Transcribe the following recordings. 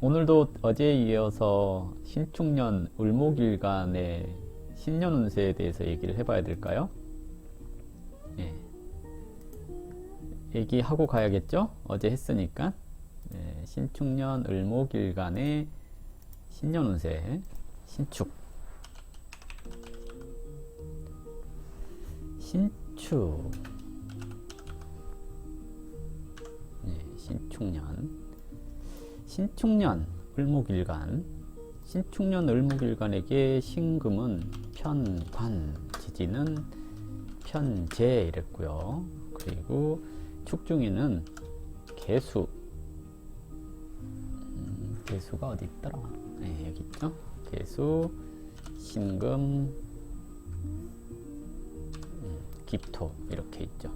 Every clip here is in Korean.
오늘도 어제에 이어서 신축년 을목일간의 신년 운세에 대해서 얘기를 해봐야 될까요? 예. 얘기하고 가야겠죠? 어제 했으니까. 신축년 을목일간의 신년 운세, 신축. 신축. 신축년. 신축년 을목일간. 신축년 을목일간에게 신금은 편관, 지지는 편재 이랬고요. 그리고 축중이는 개수. 개수가 어디 있더라? 네, 여기 있죠. 개수, 신금, 기토 이렇게 있죠.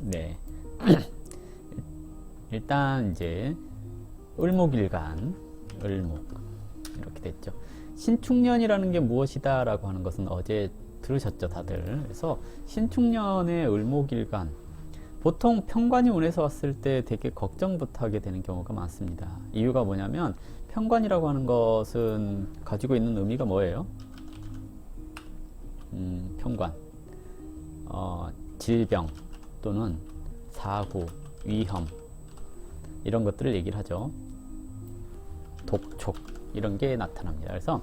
네. 일단 이제 을목일간, 을목 이렇게 됐죠. 신축년이라는 게 무엇이다 라고 하는 것은 어제 들으셨죠 다들. 그래서 신축년의 을목일간, 보통 편관이 운에서 왔을 때 되게 걱정부터 하게 되는 경우가 많습니다. 이유가 뭐냐면 편관이라고 하는 것은 가지고 있는 의미가 뭐예요? 편관, 질병 또는 사고, 위험 이런 것들을 얘기를 하죠. 독촉 이런 게 나타납니다. 그래서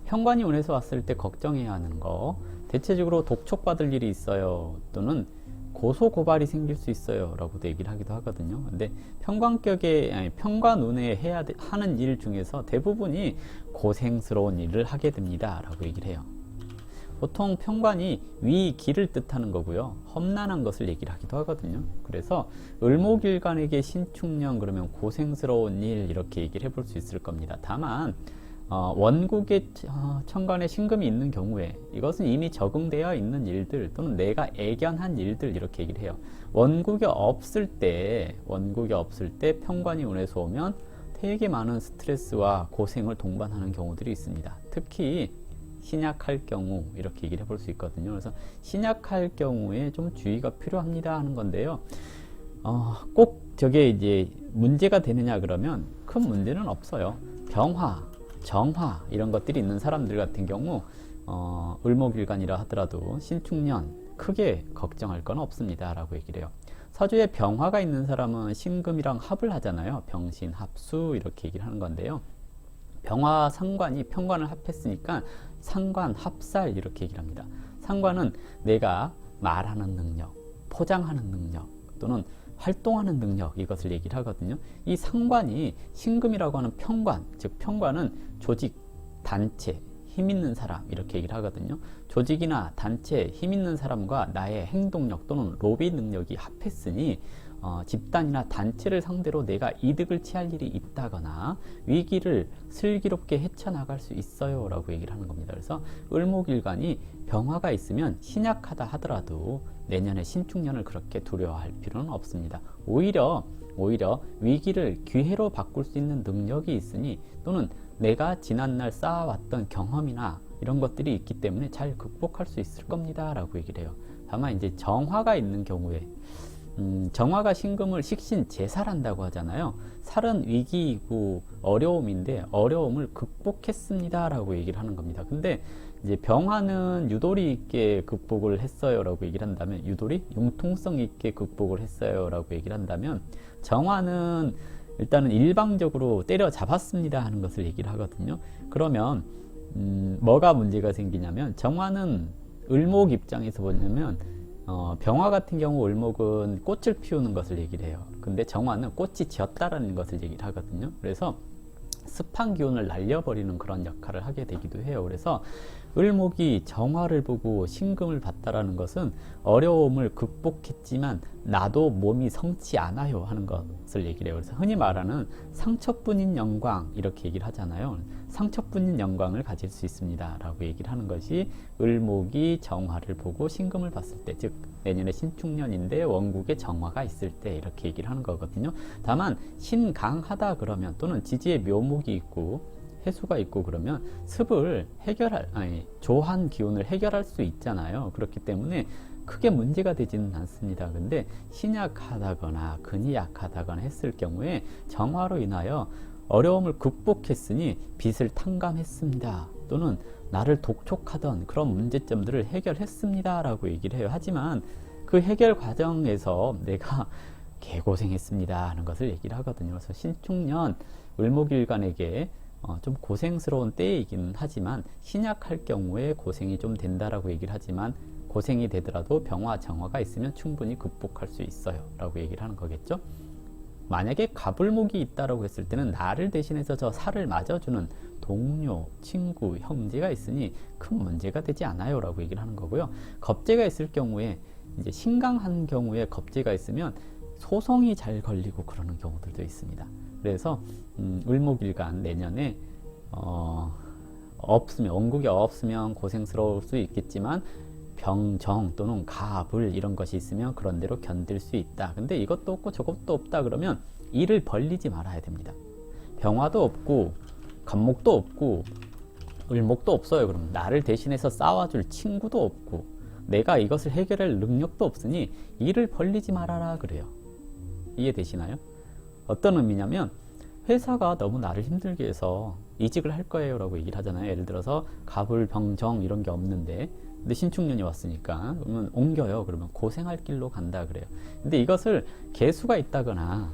편관이 운에서 왔을 때 걱정해야 하는 거, 대체적으로 독촉받을 일이 있어요 또는 고소고발이 생길 수 있어요 라고도 얘기를 하기도 하거든요. 근데 편관 운에 하는 일 중에서 대부분이 고생스러운 일을 하게 됩니다 라고 얘기를 해요. 보통 편관이 위기를 뜻하는 거고요, 험난한 것을 얘기를 하기도 하거든요. 그래서 을목일간에게 신축년 그러면 고생스러운 일 이렇게 얘기를 해볼 수 있을 겁니다. 다만 원국의 천간에 신금이 있는 경우에 이것은 이미 적응되어 있는 일들 또는 내가 애견한 일들 이렇게 얘기를 해요. 원국이 없을 때 편관이 운에서 오면 되게 많은 스트레스와 고생을 동반하는 경우들이 있습니다. 특히 신약할 경우 이렇게 얘기를 해볼 수 있거든요. 그래서 신약할 경우에 좀 주의가 필요합니다 하는 건데요. 꼭 저게 이제 문제가 되느냐 그러면 큰 문제는 없어요. 병화, 정화 이런 것들이 있는 사람들 같은 경우 을목일간이라 하더라도 신축년 크게 걱정할 건 없습니다 라고 얘기를 해요. 사주에 병화가 있는 사람은 신금이랑 합을 하잖아요. 병신합수 이렇게 얘기를 하는 건데요. 병화 상관이 편관을 합했으니까 상관합살 이렇게 얘기를 합니다. 상관은 내가 말하는 능력, 포장하는 능력 또는 활동하는 능력 이것을 얘기를 하거든요. 이 상관이 신금이라고 하는 편관, 즉 편관은 조직, 단체, 힘 있는 사람 이렇게 얘기를 하거든요. 조직이나 단체, 힘 있는 사람과 나의 행동력 또는 로비 능력이 합했으니 집단이나 단체를 상대로 내가 이득을 취할 일이 있다거나 위기를 슬기롭게 헤쳐나갈 수 있어요 라고 얘기를 하는 겁니다. 그래서 을목일간이 병화가 있으면 신약하다 하더라도 내년에 신축년을 그렇게 두려워할 필요는 없습니다. 오히려 위기를 기회로 바꿀 수 있는 능력이 있으니 또는 내가 지난날 쌓아왔던 경험이나 이런 것들이 있기 때문에 잘 극복할 수 있을 겁니다 라고 얘기를 해요. 다만 이제 정화가 있는 경우에 정화가 신금을 식신제살한다고 하잖아요. 살은 위기이고 어려움인데 어려움을 극복했습니다 라고 얘기를 하는 겁니다. 근데 이제 병화는 유도리 있게 극복을 했어요 라고 얘기를 한다면, 유도리? 융통성 있게 극복을 했어요 라고 얘기를 한다면, 정화는 일단은 일방적으로 때려잡았습니다 하는 것을 얘기를 하거든요. 그러면 뭐가 문제가 생기냐면, 정화는 을목 입장에서 보냐면 병화 같은 경우 을목은 꽃을 피우는 것을 얘기를 해요. 근데 정화는 꽃이 지었다라는 것을 얘기를 하거든요. 그래서 습한 기운을 날려버리는 그런 역할을 하게 되기도 해요. 그래서 을목이 정화를 보고 신금을 봤다라는 것은 어려움을 극복했지만 나도 몸이 성치 않아요 하는 것을 얘기를 해요. 그래서 흔히 말하는 상처뿐인 영광 이렇게 얘기를 하잖아요. 상처뿐인 영광을 가질 수 있습니다 라고 얘기를 하는 것이 을목이 정화를 보고 신금을 봤을 때, 즉 내년에 신축년인데 원국에 정화가 있을 때 이렇게 얘기를 하는 거거든요. 다만 신강하다 그러면 또는 지지에 묘목이 있고 해수가 있고 그러면 습을 조한 기운을 해결할 수 있잖아요. 그렇기 때문에 크게 문제가 되지는 않습니다. 근데 신약하다거나 근이 약하다거나 했을 경우에 정화로 인하여 어려움을 극복했으니 빚을 탕감했습니다. 또는 나를 독촉하던 그런 문제점들을 해결했습니다. 라고 얘기를 해요. 하지만 그 해결 과정에서 내가 개고생했습니다 하는 것을 얘기를 하거든요. 그래서 신축년 을목일간에게 좀 고생스러운 때이기는 하지만 신약할 경우에 고생이 좀 된다라고 얘기를 하지만 고생이 되더라도 병화 정화가 있으면 충분히 극복할 수 있어요 라고 얘기를 하는 거겠죠. 만약에 갑을목이 있다라고 했을 때는 나를 대신해서 저 살을 맞아주는 동료, 친구, 형제가 있으니 큰 문제가 되지 않아요 라고 얘기를 하는 거고요. 겁재가 있을 경우에 이제 신강한 경우에 겁재가 있으면 소송이 잘 걸리고 그러는 경우들도 있습니다. 그래서 을목일간 내년에 없으면 원국이 없으면 고생스러울 수 있겠지만 병정 또는 가불 이런 것이 있으면 그런 대로 견딜 수 있다. 근데 이것도 없고 저것도 없다 그러면 일을 벌리지 말아야 됩니다. 병화도 없고 갑목도 없고 을목도 없어요. 그럼 나를 대신해서 싸워줄 친구도 없고 내가 이것을 해결할 능력도 없으니 일을 벌리지 말아라 그래요. 이해되시나요? 어떤 의미냐면 회사가 너무 나를 힘들게 해서 이직을 할 거예요 라고 얘기를 하잖아요. 예를 들어서 갑을 병정 이런 게 없는데 근데 신축년이 왔으니까 그러면 옮겨요. 그러면 고생할 길로 간다 그래요. 근데 이것을 개수가 있다거나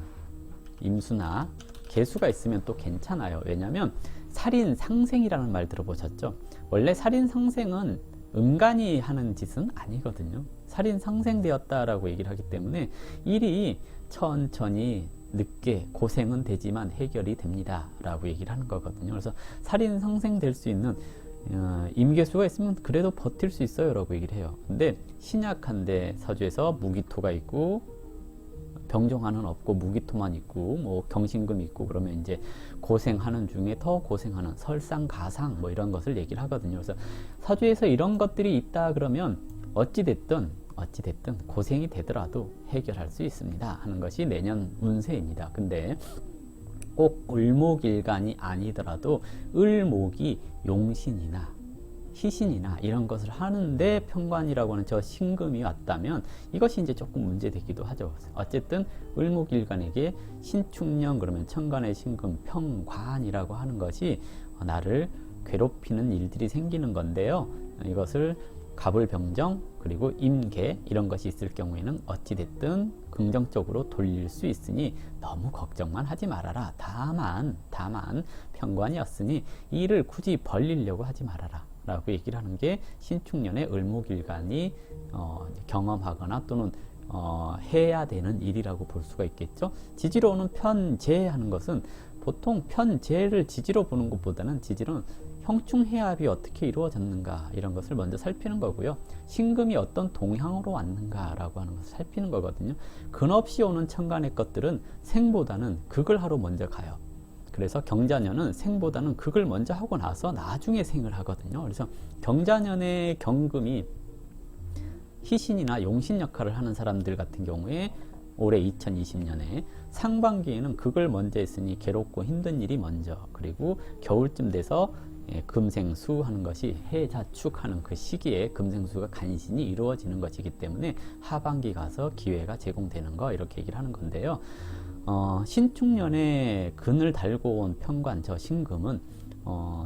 임수나 개수가 있으면 또 괜찮아요. 왜냐하면 살인상생이라는 말 들어보셨죠? 원래 살인상생은 음간이 하는 짓은 아니거든요. 살인상생되었다라고 얘기를 하기 때문에 일이 천천히 늦게 고생은 되지만 해결이 됩니다 라고 얘기를 하는 거거든요. 그래서 살인상생될 수 있는 임계수가 있으면 그래도 버틸 수 있어요 라고 얘기를 해요. 근데 신약한데 사주에서 무기토가 있고 병정화는 없고 무기토만 있고 뭐 경신금 있고 그러면 이제 고생하는 중에 더 고생하는 설상가상 뭐 이런 것을 얘기를 하거든요. 그래서 사주에서 이런 것들이 있다 그러면 어찌됐든 고생이 되더라도 해결할 수 있습니다 하는 것이 내년 운세입니다. 근데 꼭 을목일간이 아니더라도 을목이 용신이나 희신이나 이런 것을 하는데 편관이라고 하는 저 신금이 왔다면 이것이 이제 조금 문제되기도 하죠. 어쨌든 을목일간에게 신축년 그러면 천간의 신금 편관이라고 하는 것이 나를 괴롭히는 일들이 생기는 건데요. 이것을 갑을병정 그리고 임계 이런 것이 있을 경우에는 어찌됐든 긍정적으로 돌릴 수 있으니 너무 걱정만 하지 말아라. 다만 편관이었으니 일을 굳이 벌리려고 하지 말아라 라고 얘기를 하는 게 신축년의 을목일간이 경험하거나 또는 해야 되는 일이라고 볼 수가 있겠죠. 지지로 오는 편재하는 것은 보통 편재를 지지로 보는 것보다는 지지로는 형충해합이 어떻게 이루어졌는가 이런 것을 먼저 살피는 거고요. 신금이 어떤 동향으로 왔는가 라고 하는 것을 살피는 거거든요. 근없이 오는 천간의 것들은 생보다는 극을 하러 먼저 가요. 그래서 경자년은 생보다는 극을 먼저 하고 나서 나중에 생을 하거든요. 그래서 경자년의 경금이 희신이나 용신 역할을 하는 사람들 같은 경우에 올해 2020년에 상반기에는 극을 먼저 했으니 괴롭고 힘든 일이 먼저, 그리고 겨울쯤 돼서 금생수 하는 것이 해자축하는 그 시기에 금생수가 간신히 이루어지는 것이기 때문에 하반기 가서 기회가 제공되는 거 이렇게 얘기를 하는 건데요. 신축년에 근을 달고 온 편관 저 신금은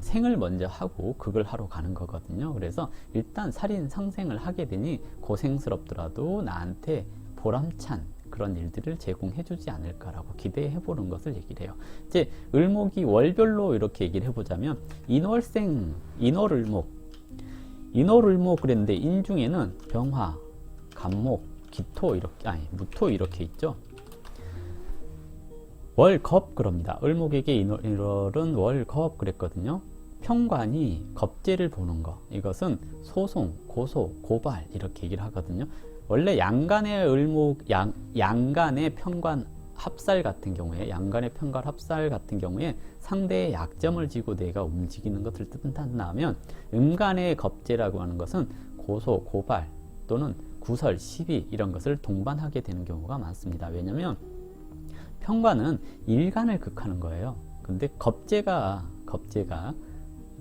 생을 먼저 하고 극을 하러 가는 거거든요. 그래서 일단 살인 상생을 하게 되니 고생스럽더라도 나한테 보람찬 그런 일들을 제공해 주지 않을까라고 기대해 보는 것을 얘기를 해요. 이제 을목이 월별로 이렇게 얘기를 해보자면 인월생, 인월을목 그랬는데 인중에는 병화, 갑목, 기토 이렇게 무토 이렇게 있죠. 월겁 그럽니다. 을목에게 인월은 월겁 그랬거든요. 편관이 겁재를 보는 거, 이것은 소송, 고소, 고발 이렇게 얘기를 하거든요. 원래 양간의 양간의 편관 합살 같은 경우에 상대의 약점을 지고 내가 움직이는 것을 뜻한다면 음간의 겁재라고 하는 것은 고소, 고발 또는 구설, 시비 이런 것을 동반하게 되는 경우가 많습니다. 왜냐하면 편관은 일간을 극하는 거예요. 근데 겁재가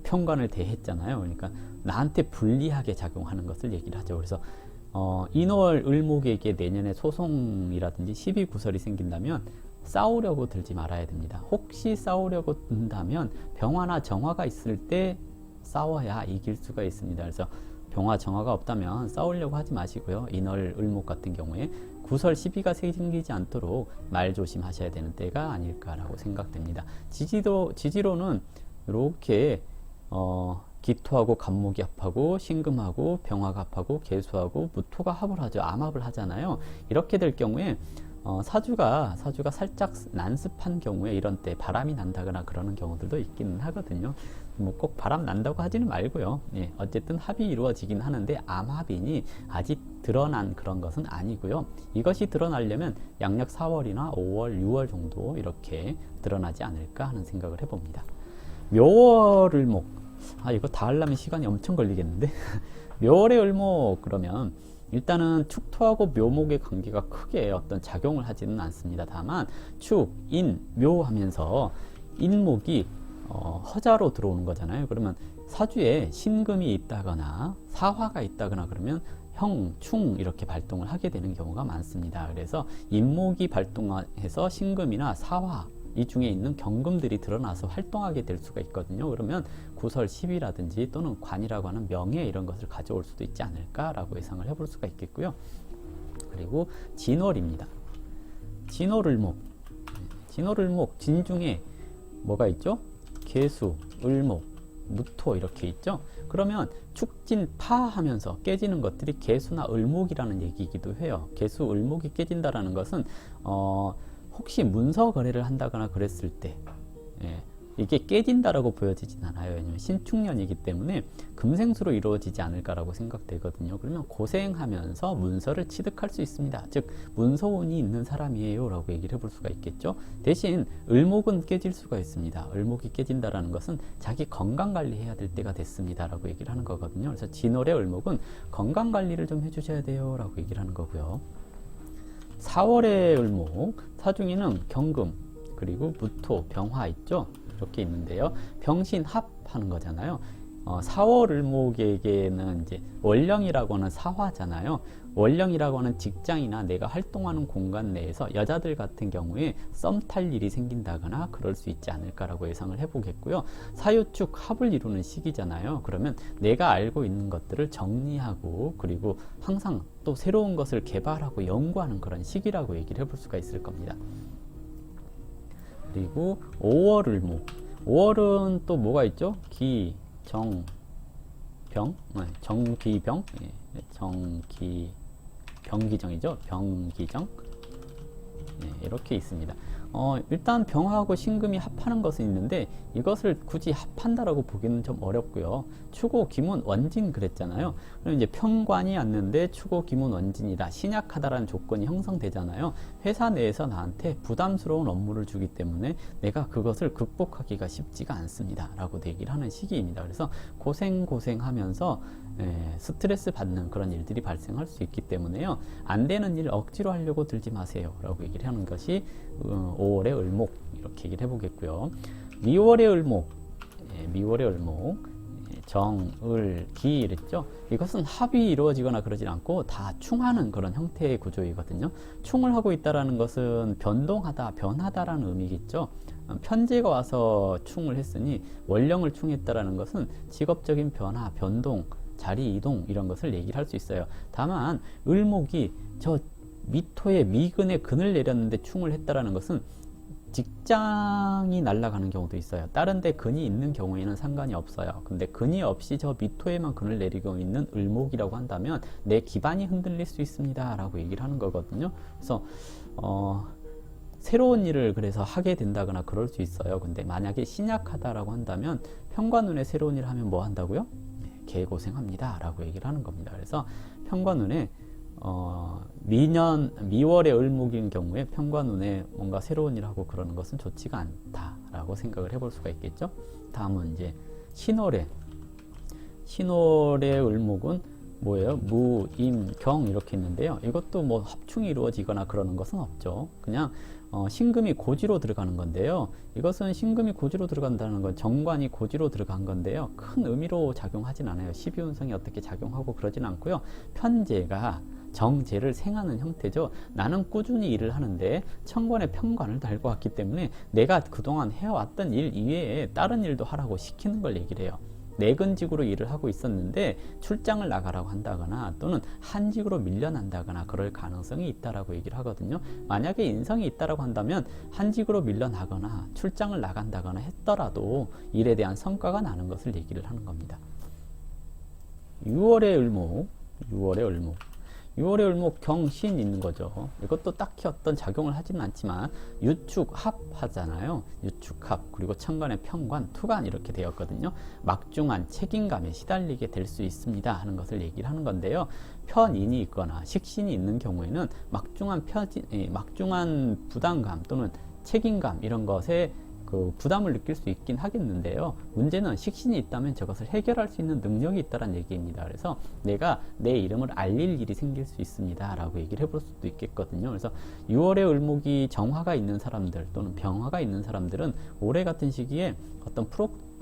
편관을 대했잖아요. 그러니까 나한테 불리하게 작용하는 것을 얘기를 하죠. 그래서 인월 을목에게 내년에 소송이라든지 시비구설이 생긴다면 싸우려고 들지 말아야 됩니다. 혹시 싸우려고 든다면 병화나 정화가 있을 때 싸워야 이길 수가 있습니다. 그래서 병화 정화가 없다면 싸우려고 하지 마시고요. 인월 을목 같은 경우에 구설 시비가 생기지 않도록 말 조심하셔야 되는 때가 아닐까라고 생각됩니다. 지지로는 이렇게 기토하고 간목이 합하고 신금하고 병화가 합하고 계수하고 무토가 합을 하죠. 암합을 하잖아요. 이렇게 될 경우에 사주가 살짝 난습한 경우에 이런 때 바람이 난다거나 그러는 경우들도 있기는 하거든요. 뭐 꼭 바람 난다고 하지는 말고요. 예, 어쨌든 합이 이루어지긴 하는데 암합이니 아직 드러난 그런 것은 아니고요. 이것이 드러나려면 양력 4월이나 5월, 6월 정도 이렇게 드러나지 않을까 하는 생각을 해봅니다. 묘월을목, 이거 다 하려면 시간이 엄청 걸리겠는데 묘월의 을목 그러면 일단은 축토하고 묘목의 관계가 크게 어떤 작용을 하지는 않습니다. 다만 축, 인, 묘 하면서 인목이 허자로 들어오는 거잖아요. 그러면 사주에 신금이 있다거나 사화가 있다거나 그러면 형, 충 이렇게 발동을 하게 되는 경우가 많습니다. 그래서 인목이 발동해서 신금이나 사화 이 중에 있는 경금들이 드러나서 활동하게 될 수가 있거든요. 그러면 구설 시비라든지 또는 관이라고 하는 명예 이런 것을 가져올 수도 있지 않을까라고 예상을 해볼 수가 있겠고요. 그리고 진월입니다. 진월을목, 진월을목 진 중에 뭐가 있죠? 계수, 을목, 무토 이렇게 있죠. 그러면 축진 파 하면서 깨지는 것들이 계수나 을목이라는 얘기이기도 해요. 계수, 을목이 깨진다라는 것은 혹시 문서 거래를 한다거나 그랬을 때 이게 깨진다라고 보여지진 않아요. 왜냐면 신축년이기 때문에 금생수로 이루어지지 않을까라고 생각되거든요. 그러면 고생하면서 문서를 취득할 수 있습니다. 즉 문서운이 있는 사람이에요 라고 얘기를 해볼 수가 있겠죠. 대신 을목은 깨질 수가 있습니다. 을목이 깨진다라는 것은 자기 건강관리 해야 될 때가 됐습니다 라고 얘기를 하는 거거든요. 그래서 진월의 을목은 건강관리를 좀 해주셔야 돼요 라고 얘기를 하는 거고요. 4월의 을목, 사중에는 경금, 그리고 무토, 병화 있죠? 이렇게 있는데요. 병신합 하는 거잖아요. 4월 을목에게는 이제 월령이라고 하는 사화잖아요. 월령이라고 하는 직장이나 내가 활동하는 공간 내에서 여자들 같은 경우에 썸 탈 일이 생긴다거나 그럴 수 있지 않을까라고 예상을 해보겠고요. 사유축 합을 이루는 시기잖아요. 그러면 내가 알고 있는 것들을 정리하고 그리고 항상 또 새로운 것을 개발하고 연구하는 그런 시기라고 얘기를 해볼 수가 있을 겁니다. 그리고 5월 을목, 5월은 또 뭐가 있죠? 기, 정, 병, 정기병, 병기정이죠. 병기정, 이렇게 있습니다. 일단 병화하고 신금이 합하는 것은 있는데 이것을 굳이 합한다라고 보기는 좀 어렵고요. 추고 기문 원진 그랬잖아요. 그럼 이제 편관이 왔는데 추고 기문 원진이다, 신약하다라는 조건이 형성되잖아요. 회사 내에서 나한테 부담스러운 업무를 주기 때문에 내가 그것을 극복하기가 쉽지가 않습니다 라고 얘기를 하는 시기입니다. 그래서 고생하면서 스트레스 받는 그런 일들이 발생할 수 있기 때문에요. 안 되는 일 억지로 하려고 들지 마세요 라고 얘기를 하는 것이 5월의 을목 이렇게 얘기를 해보겠고요. 미월의 을목, 미월의 을목, 정, 을, 기 이랬죠. 이것은 합이 이루어지거나 그러지 않고 다 충하는 그런 형태의 구조이거든요. 충을 하고 있다라는 것은 변동하다, 변하다라는 의미겠죠. 편제가 와서 충을 했으니 원령을 충했다라는 것은 직업적인 변화, 변동, 자리 이동 이런 것을 얘기를 할 수 있어요. 다만 을목이 저 미토의 미근에 근을 내렸는데 충을 했다라는 것은 직장이 날아가는 경우도 있어요. 다른 데 근이 있는 경우에는 상관이 없어요. 근데 근이 없이 저 미토에만 근을 내리고 있는 을목이라고 한다면 내 기반이 흔들릴 수 있습니다 라고 얘기를 하는 거거든요. 그래서 새로운 일을 그래서 하게 된다거나 그럴 수 있어요. 근데 만약에 신약하다라고 한다면 편관운에 새로운 일을 하면 뭐 한다고요? 개고생합니다 라고 얘기를 하는 겁니다. 그래서 편관운에 미월의 을목인 경우에 편관운에 뭔가 새로운 일을 하고 그러는 것은 좋지가 않다라고 생각을 해볼 수가 있겠죠. 다음은 이제 신월의 을목은 뭐예요? 무, 임, 경 이렇게 있는데요. 이것도 뭐 합충이 이루어지거나 그러는 것은 없죠. 그냥 신금이 고지로 들어가는 건데요. 이것은 신금이 고지로 들어간다는 건 정관이 고지로 들어간 건데요. 큰 의미로 작용하진 않아요. 12운성이 어떻게 작용하고 그러진 않고요. 편재가 정제를 생하는 형태죠. 나는 꾸준히 일을 하는데 천관의 편관을 달고 왔기 때문에 내가 그동안 해왔던 일 이외에 다른 일도 하라고 시키는 걸 얘기를 해요. 내근직으로 일을 하고 있었는데 출장을 나가라고 한다거나 또는 한직으로 밀려난다거나 그럴 가능성이 있다라고 얘기를 하거든요. 만약에 인성이 있다라고 한다면 한직으로 밀려나거나 출장을 나간다거나 했더라도 일에 대한 성과가 나는 것을 얘기를 하는 겁니다. 6월의 을목 6월의 을목 경신 있는 거죠. 이것도 딱히 어떤 작용을 하지는 않지만 유축합 하잖아요. 유축합 그리고 천간의 편관, 투관 이렇게 되었거든요. 막중한 책임감에 시달리게 될 수 있습니다 하는 것을 얘기를 하는 건데요. 편인이 있거나 식신이 있는 경우에는 막중한 부담감 또는 책임감 이런 것에 그 부담을 느낄 수 있긴 하겠는데요. 문제는 식신이 있다면 저것을 해결할 수 있는 능력이 있다는 얘기입니다. 그래서 내가 내 이름을 알릴 일이 생길 수 있습니다 라고 얘기를 해볼 수도 있겠거든요. 그래서 6월에 을목이 정화가 있는 사람들 또는 병화가 있는 사람들은 올해 같은 시기에 어떤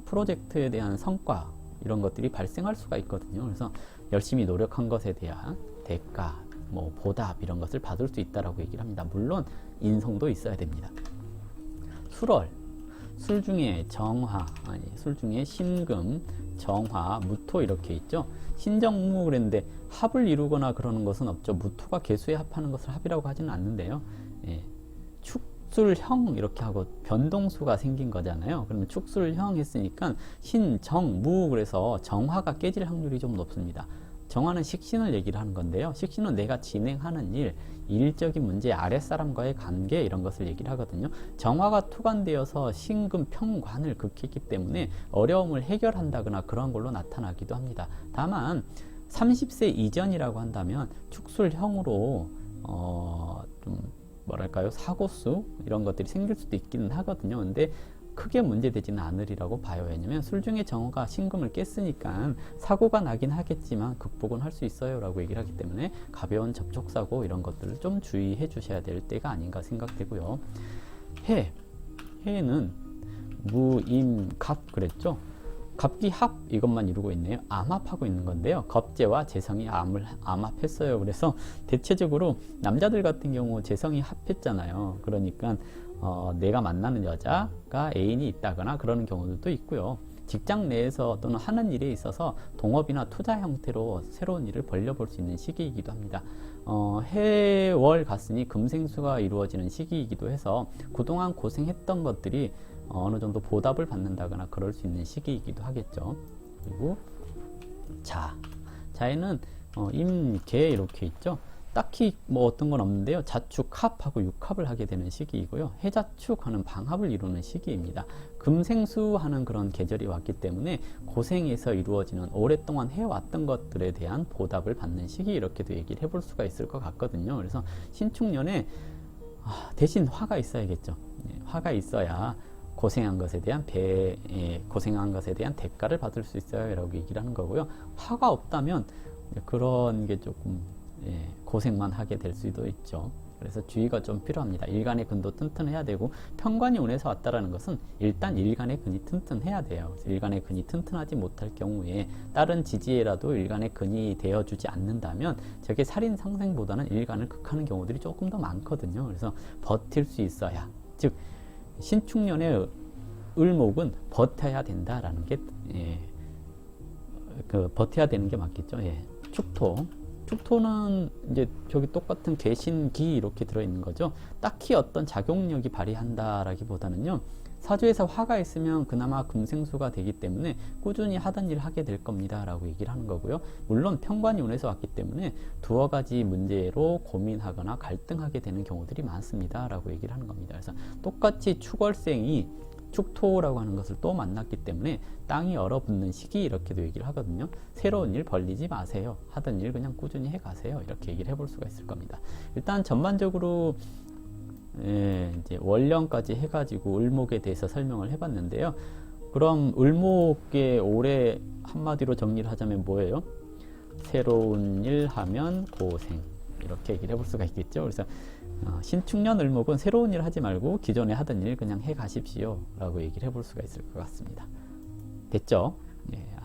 프로젝트에 대한 성과 이런 것들이 발생할 수가 있거든요. 그래서 열심히 노력한 것에 대한 대가, 뭐 보답 이런 것을 받을 수 있다라고 얘기를 합니다. 물론 인성도 있어야 됩니다. 술월 술 중에 술 중에 신금, 정화, 무토 이렇게 있죠. 신정무 그랬는데 합을 이루거나 그러는 것은 없죠. 무토가 개수에 합하는 것을 합이라고 하지는 않는데요. 예. 축술형 이렇게 하고 변동수가 생긴 거잖아요. 그러면 축술형 했으니까 신정무 그래서 정화가 깨질 확률이 좀 높습니다. 정화는 식신을 얘기를 하는 건데요. 식신은 내가 진행하는 일, 일적인 문제, 아랫사람과의 관계 이런 것을 얘기를 하거든요. 정화가 투관되어서 신금 평관을 극했기 때문에 어려움을 해결한다거나 그런 걸로 나타나기도 합니다. 다만 30세 이전이라고 한다면 축술형으로 좀 뭐랄까요, 사고수 이런 것들이 생길 수도 있기는 하거든요. 근데 크게 문제되지는 않으리라고 봐요. 왜냐면 술 중에 정화가 신금을 깼으니까 사고가 나긴 하겠지만 극복은 할 수 있어요 라고 얘기를 하기 때문에 가벼운 접촉사고 이런 것들을 좀 주의해 주셔야 될 때가 아닌가 생각되고요. 해는 무, 임, 갑 그랬죠. 갑기 합 이것만 이루고 있네요. 암합하고 있는 건데요. 겁재와 재성이 암합했어요. 그래서 대체적으로 남자들 같은 경우 재성이 합했잖아요. 그러니까 내가 만나는 여자가 애인이 있다거나 그러는 경우도 있고요. 직장 내에서 또는 하는 일에 있어서 동업이나 투자 형태로 새로운 일을 벌려볼 수 있는 시기이기도 합니다. 해월 갔으니 금생수가 이루어지는 시기이기도 해서 그동안 고생했던 것들이 어느 정도 보답을 받는다거나 그럴 수 있는 시기이기도 하겠죠. 그리고 자에는 임계 이렇게 있죠. 딱히 뭐 어떤 건 없는데요. 자축합하고 육합을 하게 되는 시기이고요. 해자축하는 방합을 이루는 시기입니다. 금생수하는 그런 계절이 왔기 때문에 고생해서 이루어지는 오랫동안 해왔던 것들에 대한 보답을 받는 시기 이렇게도 얘기를 해볼 수가 있을 것 같거든요. 그래서 신축년에 대신 화가 있어야겠죠. 화가 있어야 고생한 것에 대한 고생한 것에 대한 대가를 받을 수 있어요 라고 얘기를 하는 거고요. 화가 없다면 그런 게 조금 고생만 하게 될 수도 있죠. 그래서 주의가 좀 필요합니다. 일간의 근도 튼튼해야 되고 편관이 운에서 왔다라는 것은 일단 일간의 근이 튼튼해야 돼요. 일간의 근이 튼튼하지 못할 경우에 다른 지지에라도 일간의 근이 되어주지 않는다면 저게 살인 상생보다는 일간을 극하는 경우들이 조금 더 많거든요. 그래서 버틸 수 있어야, 즉 신축년의 을목은 버텨야 된다라는 게 버텨야 되는 게 맞겠죠. 축토는 이제 저기 똑같은 개신기 이렇게 들어있는 거죠. 딱히 어떤 작용력이 발휘한다라기보다는요. 사주에서 화가 있으면 그나마 금생수가 되기 때문에 꾸준히 하던 일을 하게 될 겁니다 라고 얘기를 하는 거고요. 물론 편관이 운에서 왔기 때문에 두어 가지 문제로 고민하거나 갈등하게 되는 경우들이 많습니다 라고 얘기를 하는 겁니다. 그래서 똑같이 축월생이 축토라고 하는 것을 또 만났기 때문에 땅이 얼어붙는 시기 이렇게도 얘기를 하거든요. 새로운 일 벌리지 마세요. 하던 일 그냥 꾸준히 해가세요. 이렇게 얘기를 해볼 수가 있을 겁니다. 일단 전반적으로 이제 월령까지 해가지고 을목에 대해서 설명을 해봤는데요. 그럼 을목의 올해 한마디로 정리를 하자면 뭐예요? 새로운 일 하면 고생, 이렇게 얘기를 해볼 수가 있겠죠. 그래서 신축년 을목은 새로운 일 하지 말고 기존에 하던 일 그냥 해 가십시오 라고 얘기를 해볼 수가 있을 것 같습니다. 됐죠? 예,